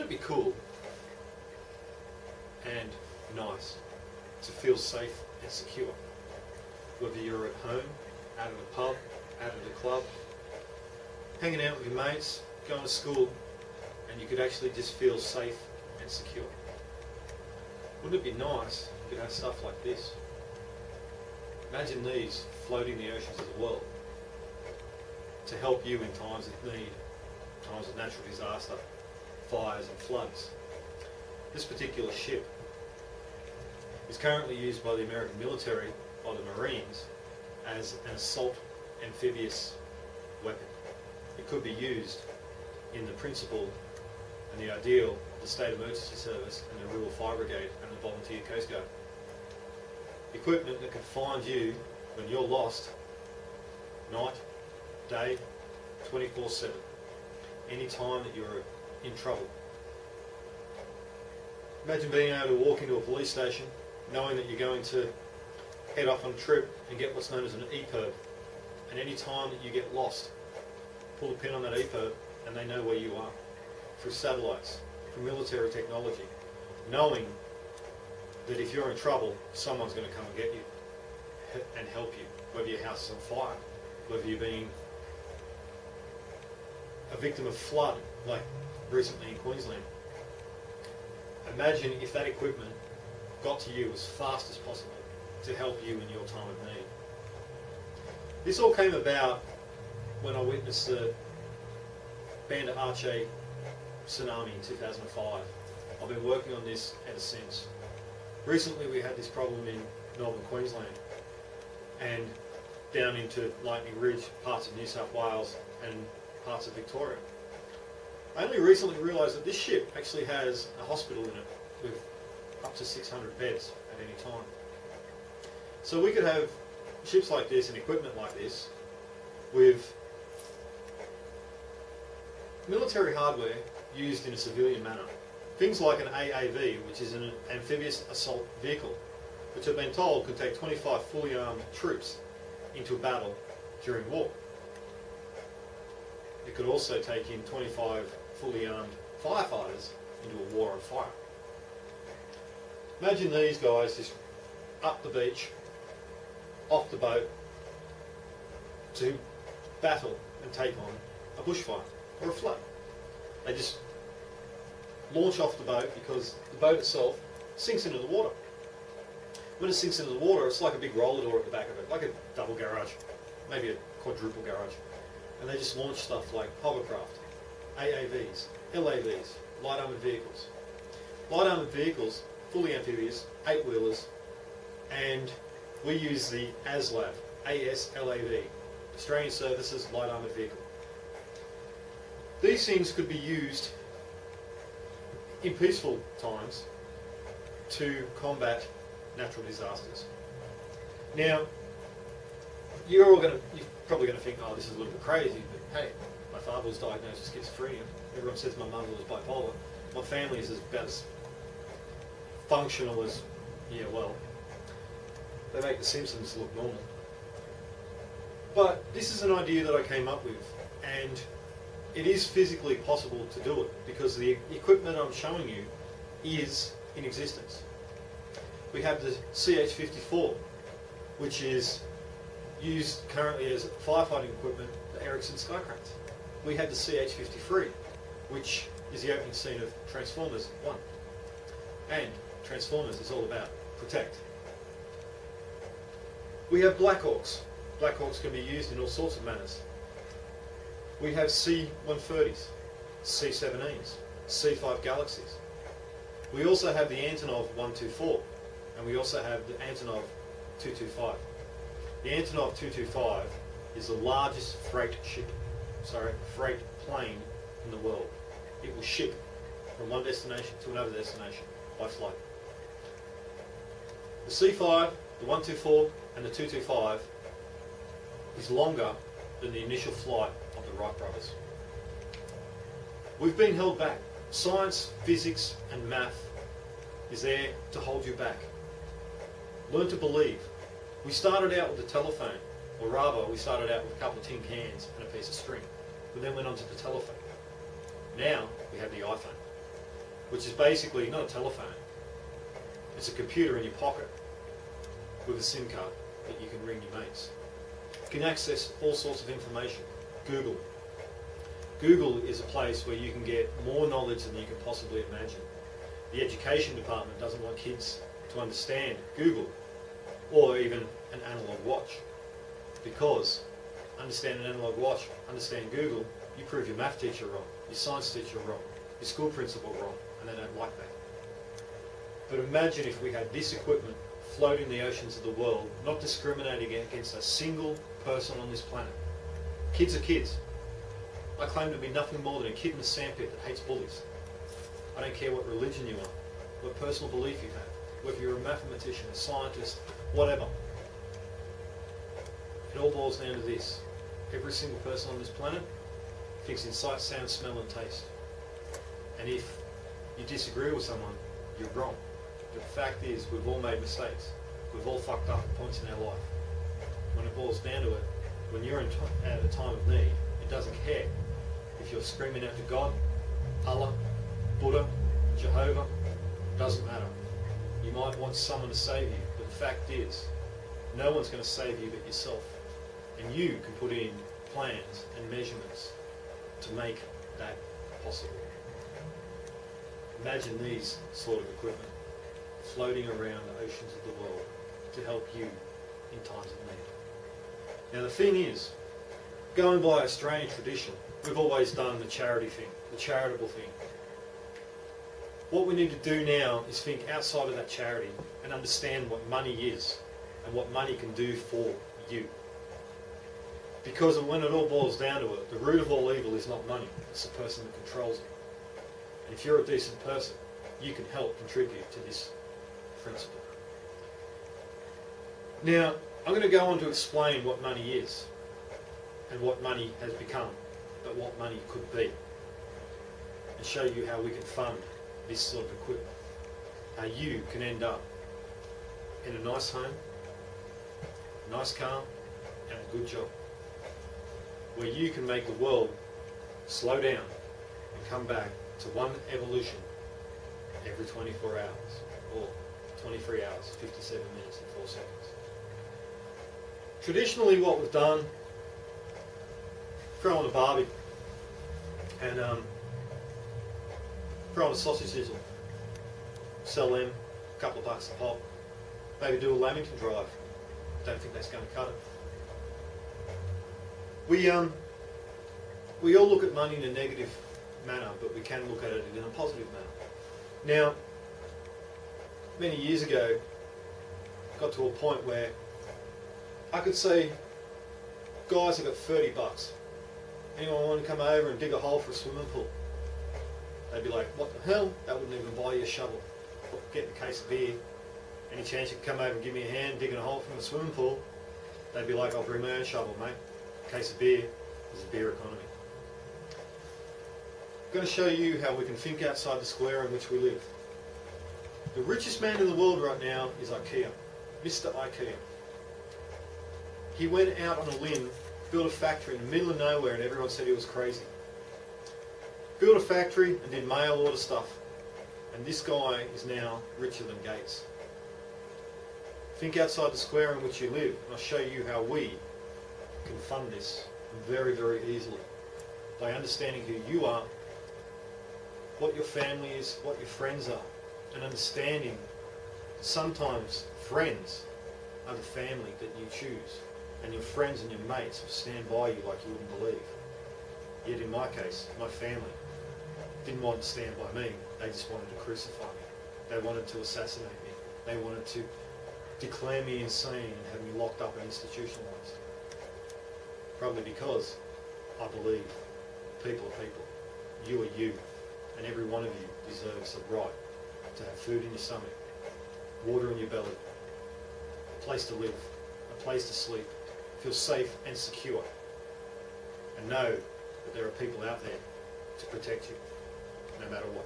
Wouldn't it be cool and nice to feel safe and secure? Whether you're at home, out at a pub, out at a club, hanging out with your mates, going to school, and you could actually just feel safe and secure. Wouldn't it be nice if you could have stuff like this? Imagine these floating the oceans of the world to help you in times of need, times of natural disaster, fires and floods. This particular ship is currently used by the American military, by the Marines, as an assault amphibious weapon. It could be used in the principle and the ideal of the State Emergency Service and the Rural Fire Brigade and the Volunteer Coast Guard. Equipment that can find you when you're lost, night, day, 24/7, any time that you're in trouble. Imagine being able to walk into a police station knowing that you're going to head off on a trip and get what's known as an EPIRB, and any time that you get lost, pull a pin on that EPIRB and they know where you are, through satellites, through military technology, knowing that if you're in trouble, someone's going to come and get you and help you, whether your house is on fire, whether you're being a victim of flood, like recently in Queensland. Imagine if that equipment got to you as fast as possible to help you in your time of need. This all came about when I witnessed the Banda Aceh tsunami in 2005. I've been working on this ever since. Recently we had this problem in northern Queensland and down into Lightning Ridge, parts of New South Wales and parts of Victoria. I only recently realised that this ship actually has a hospital in it with up to 600 beds at any time. So we could have ships like this and equipment like this with military hardware used in a civilian manner. Things like an AAV, which is an amphibious assault vehicle, which I've been told can take 25 fully armed troops into a battle during war. It could also take in 25 fully armed firefighters into a war on fire. Imagine these guys just up the beach, off the boat, to battle and take on a bushfire or a flood. They just launch off the boat because the boat itself sinks into the water. When it sinks into the water, it's like a big roller door at the back of it, like a double garage, maybe a quadruple garage. And they just launch stuff like hovercraft, AAVs, LAVs, light armoured vehicles. Light armoured vehicles, fully amphibious, 8-wheelers, and we use the ASLAV, ASLAV, Australian Services Light Armoured Vehicle. These things could be used in peaceful times to combat natural disasters. Now, you're probably going to think, oh, this is a little bit crazy, but hey, my father was diagnosed with schizophrenia. Everyone says my mother was bipolar. My family is about as functional as, yeah, well, they make The Simpsons look normal. But this is an idea that I came up with, and it is physically possible to do it because the equipment I'm showing you is in existence. We have the CH-54, which is used currently as firefighting equipment for Ericsson Skycranes. We have the CH-53, which is the opening scene of Transformers 1. And Transformers is all about protect. We have Black Hawks. Black Hawks can be used in all sorts of manners. We have C-130s, C-17s, C-5 Galaxies. We also have the Antonov 124, and we also have the Antonov 225. The Antonov 225 is the largest freight plane in the world. It will ship from one destination to another destination by flight. The C-5, the 124, and the 225 is longer than the initial flight of the Wright brothers. We've been held back. Science, physics, and math is there to hold you back. Learn to believe. We started out with the telephone, or rather, we started out with a couple of tin cans and a piece of string. We then went on to the telephone. Now, we have the iPhone. which is basically not a telephone. It's a computer in your pocket with a SIM card that you can ring your mates. You can access all sorts of information. Google. Google is a place where you can get more knowledge than you can possibly imagine. The education department doesn't want kids to understand Google or even an analog watch, because understand an analog watch, understand Google, you prove your math teacher wrong, your science teacher wrong, your school principal wrong, and they don't like that. But imagine if we had this equipment floating the oceans of the world, not discriminating against a single person on this planet. Kids are kids. I claim to be nothing more than a kid in a sandpit that hates bullies. I don't care what religion you are, what personal belief you have, whether you're a mathematician, a scientist, whatever. It all boils down to this. Every single person on this planet thinks in sight, sound, smell and taste. And if you disagree with someone, you're wrong. But the fact is, we've all made mistakes. We've all fucked up at points in our life. When it boils down to it, when you're at a time of need, it doesn't care if you're screaming out to God, Allah, Buddha, Jehovah, doesn't matter. You might want someone to save you, but the fact is, no one's going to save you but yourself. And you can put in plans and measurements to make that possible. Imagine these sort of equipment floating around the oceans of the world to help you in times of need. Now the thing is, going by Australian tradition, we've always done the charity thing, the charitable thing. What we need to do now is think outside of that charity and understand what money is and what money can do for you. Because when it all boils down to it, the root of all evil is not money, it's the person that controls it. And if you're a decent person, you can help contribute to this principle. Now, I'm going to go on to explain what money is and what money has become, but what money could be, and show you how we can fund this sort of equipment, how you can end up in a nice home, a nice car, and a good job, where you can make the world slow down and come back to one evolution every 24 hours, or 23 hours, 57 minutes and 4 seconds. Traditionally what we've done, throw on a barbie and throw on a sausage sizzle, sell them a couple of bucks a pop, maybe do a Lamington drive. Don't think that's going to cut it. We all look at money in a negative manner, but we can look at it in a positive manner. Now, many years ago, got to a point where I could say, guys, I've got 30 bucks. Anyone want to come over and dig a hole for a swimming pool? They'd be like, what the hell? That wouldn't even buy you a shovel. Get a case of beer. Any chance you can come over and give me a hand digging a hole from the swimming pool? They'd be like, I'll bring my own shovel, mate. A case of beer is a beer economy. I'm going to show you how we can think outside the square in which we live. The richest man in the world right now is IKEA, Mr. IKEA. He went out on a limb, built a factory in the middle of nowhere, and everyone said he was crazy. Built a factory and did mail order stuff. And this guy is now richer than Gates. Think outside the square in which you live, and I'll show you how we can fund this very, very easily by understanding who you are, what your family is, what your friends are, and understanding that sometimes friends are the family that you choose, and your friends and your mates will stand by you like you wouldn't believe. Yet in my case, my family didn't want to stand by me, they just wanted to crucify me. They wanted to assassinate me. They wanted to declare me insane and have me locked up and institutionalized. Probably because I believe people are people. You are you. And every one of you deserves the right to have food in your stomach, water in your belly, a place to live, a place to sleep, feel safe and secure, and know that there are people out there to protect you, no matter what.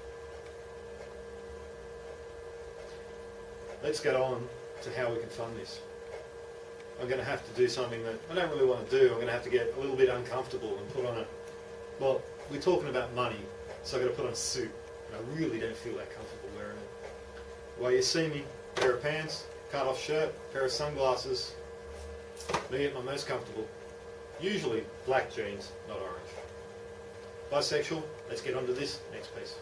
Let's get on to how we can fund this. I'm going to have to do something that I don't really want to do. I'm going to have to get a little bit uncomfortable and put on a, well, we're talking about money, so I've got to put on a suit and I really don't feel that comfortable wearing it. Well, you see me, pair of pants, cut off shirt, pair of sunglasses, me at my most comfortable. Usually black jeans, not orange. Bisexual, let's get on to this next piece.